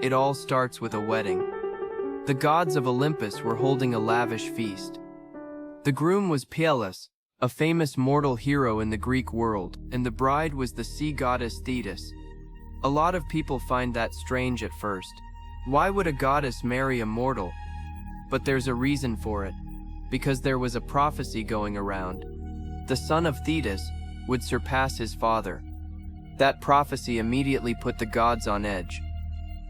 it all starts with a wedding. The gods of Olympus were holding a lavish feast. The groom was Peleus, a famous mortal hero in the Greek world, and the bride was the sea goddess Thetis. A lot of people find that strange at first. Why would a goddess marry a mortal? But there's a reason for it. Because there was a prophecy going around. The son of Thetis would surpass his father. That prophecy immediately put the gods on edge.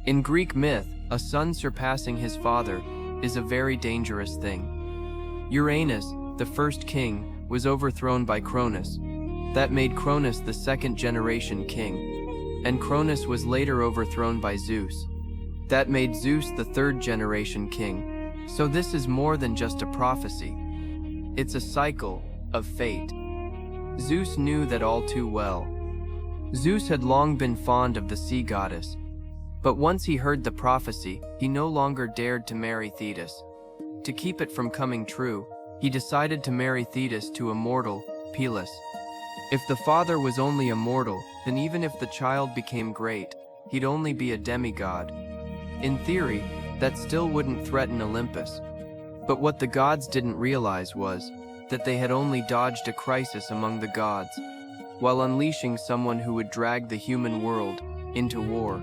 In Greek myth, a son surpassing his father is a very dangerous thing. Uranus, the first king, was overthrown by Cronus. That made Cronus the second-generation king. And Cronus was later overthrown by Zeus. That made Zeus the third-generation king. So this is more than just a prophecy. It's a cycle of fate. Zeus knew that all too well. Zeus had long been fond of the sea goddess. But once he heard the prophecy, he no longer dared to marry Thetis. To keep it from coming true, he decided to marry Thetis to a mortal, Peleus. If the father was only a mortal, then even if the child became great, he'd only be a demigod. In theory, that still wouldn't threaten Olympus. But what the gods didn't realize was that they had only dodged a crisis among the gods, while unleashing someone who would drag the human world into war.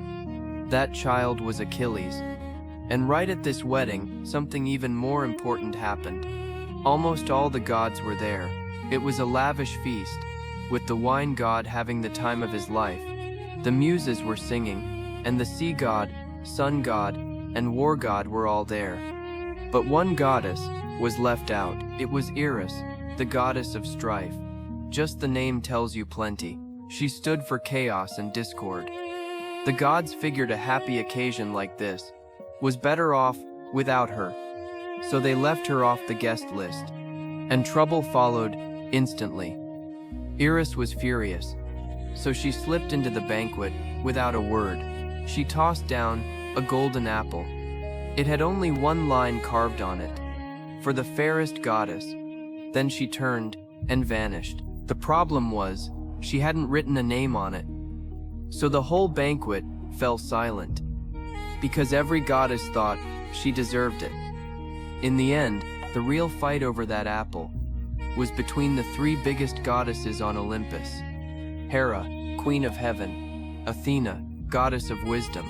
That child was Achilles. And right at this wedding, something even more important happened. Almost all the gods were there. It was a lavish feast, with the wine god having the time of his life. The muses were singing, and the sea god, sun god, and war god were all there. But one goddess was left out. It was Eris, the goddess of strife. Just the name tells you plenty. She stood for chaos and discord. The gods figured a happy occasion like this was better off without her. So they left her off the guest list. And trouble followed instantly. Eris was furious. So she slipped into the banquet without a word. She tossed down a golden apple. It had only one line carved on it. For the fairest goddess. Then she turned and vanished. The problem was, she hadn't written a name on it. So the whole banquet fell silent. Because every goddess thought she deserved it. In the end, the real fight over that apple was between the three biggest goddesses on Olympus. Hera, queen of heaven, Athena, goddess of wisdom,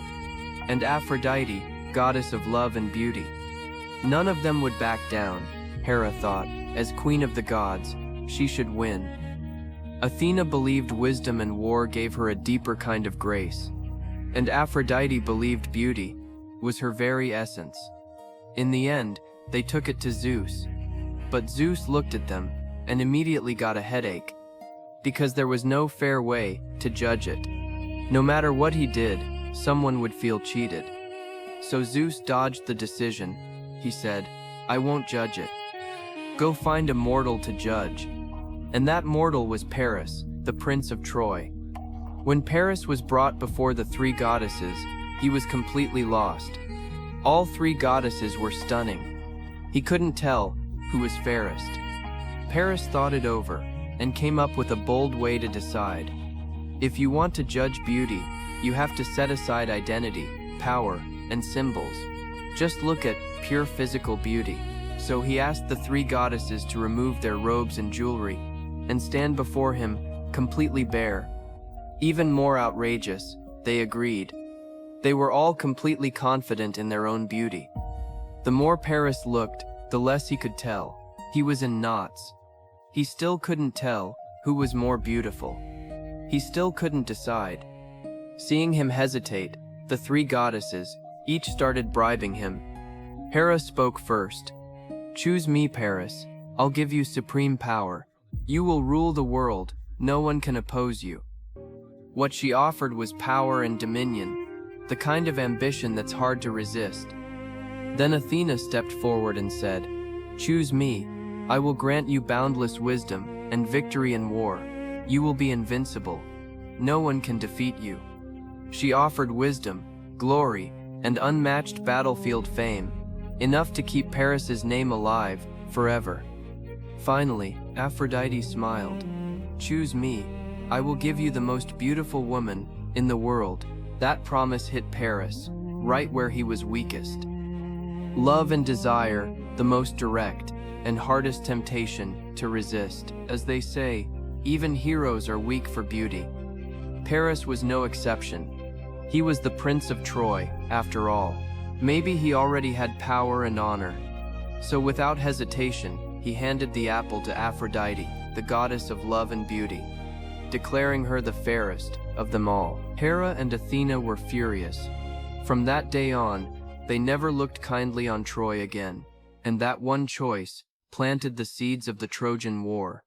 and Aphrodite, goddess of love and beauty. None of them would back down, Hera thought. As queen of the gods, she should win. Athena believed wisdom and war gave her a deeper kind of grace. And Aphrodite believed beauty was her very essence. In the end, they took it to Zeus. But Zeus looked at them and immediately got a headache. Because there was no fair way to judge it. No matter what he did, someone would feel cheated. So Zeus dodged the decision. He said, "I won't judge it. Go find a mortal to judge." And that mortal was Paris, the prince of Troy. When Paris was brought before the three goddesses, he was completely lost. All three goddesses were stunning. He couldn't tell who was fairest. Paris thought it over and came up with a bold way to decide. If you want to judge beauty, you have to set aside identity, power, and symbols. Just look at pure physical beauty. So he asked the three goddesses to remove their robes and jewelry and stand before him completely bare. Even more outrageous, they agreed. They were all completely confident in their own beauty. The more Paris looked, the less he could tell. He was in knots. He still couldn't tell who was more beautiful. He still couldn't decide. Seeing him hesitate, the three goddesses each started bribing him. Hera spoke first. "Choose me, Paris. I'll give you supreme power. You will rule the world. No one can oppose you." What she offered was power and dominion, the kind of ambition that's hard to resist. Then Athena stepped forward and said, "Choose me. I will grant you boundless wisdom and victory in war. You will be invincible. No one can defeat you." She offered wisdom, glory, and unmatched battlefield fame, enough to keep Paris's name alive forever. Finally, Aphrodite smiled. "Choose me. I will give you the most beautiful woman in the world." That promise hit Paris. right where he was weakest. Love and desire, the most direct and hardest temptation to resist. As they say, even heroes are weak for beauty. Paris was no exception. He was the Prince of Troy, after all. Maybe he already had power and honor. So without hesitation, he handed the apple to Aphrodite, the goddess of love and beauty, declaring her the fairest of them all. Hera and Athena were furious. From that day on, they never looked kindly on Troy again, and that one choice planted the seeds of the Trojan War.